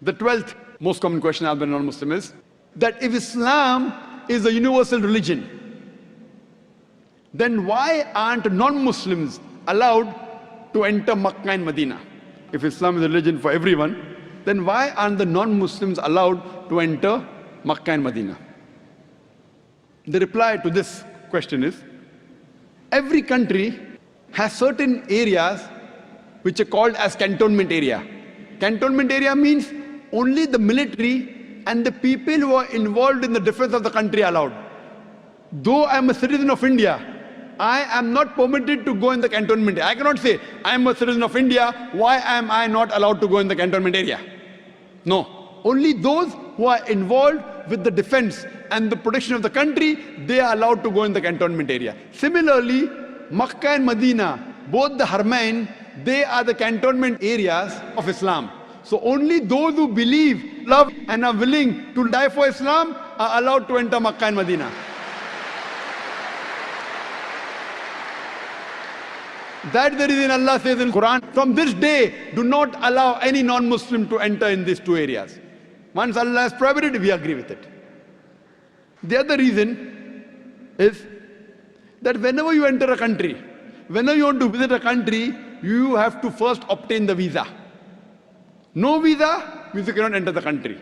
The 12th most common question asked by a non-Muslim is that if Islam is a universal religion, then why aren't non-Muslims allowed to enter Makkah and Medina? If Islam is a religion for everyone, then why aren't the non-Muslims allowed to enter Makkah and Medina? The reply to this question is, every country has certain areas which are called as cantonment area. Cantonment area means only the military and the people who are involved in the defense of the country are allowed. Though I am a citizen of India, I am not permitted to go in the cantonment area. I cannot say, I am a citizen of India, why am I not allowed to go in the cantonment area? No. Only those who are involved with the defense and the protection of the country, they are allowed to go in the cantonment area. Similarly, Makkah and Medina, both the Haramain, they are the cantonment areas of Islam. So only those who believe, love and are willing to die for Islam are allowed to enter Makkah and Medina. That's the reason Allah says in Quran, from this day, do not allow any non-Muslim to enter in these two areas. Once Allah has prohibited, we agree with it. The other reason is that whenever you enter a country, whenever you want to visit a country, you have to first obtain the visa. No visa means you cannot enter the country.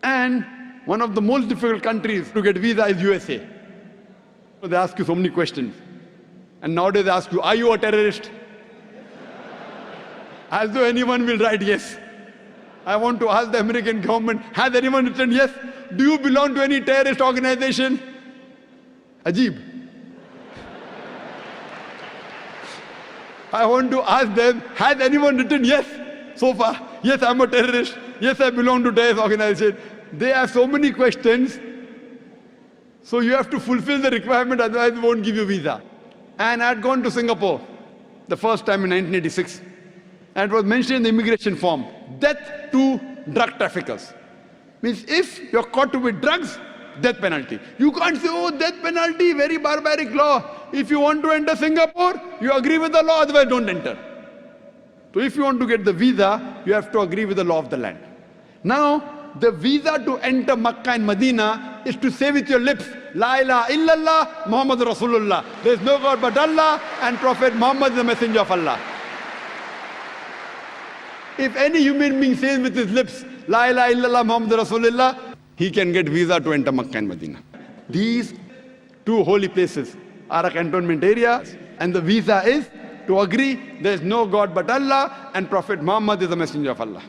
And one of the most difficult countries to get visa is USA. So they ask you so many questions. And nowadays they ask you, are you a terrorist? As though anyone will write yes. I want to ask the American government, has anyone written yes? Do you belong to any terrorist organization? Ajib. I want to ask them, has anyone written yes so far? Yes, I'm a terrorist. Yes, I belong to terrorist organization. They have so many questions. So you have to fulfill the requirement, otherwise they won't give you visa. And I had gone to Singapore the first time in 1986. And it was mentioned in the immigration form, death to drug traffickers. Means if you're caught with drugs, death penalty. You can't say, oh, death penalty, very barbaric law. If you want to enter Singapore, you agree with the law, otherwise don't enter. So if you want to get the visa, you have to agree with the law of the land. Now, the visa to enter Makkah and Medina is to say with your lips, La ilaha illallah, Muhammad Rasulullah. There is no God but Allah, and Prophet Muhammad is the messenger of Allah. If any human being says with his lips, La ilaha illallah, Muhammad Rasulullah, he can get visa to enter Makkah and Medina. These two holy places are a cantonment area, and the visa is to agree there is no God but Allah, and Prophet Muhammad is the messenger of Allah.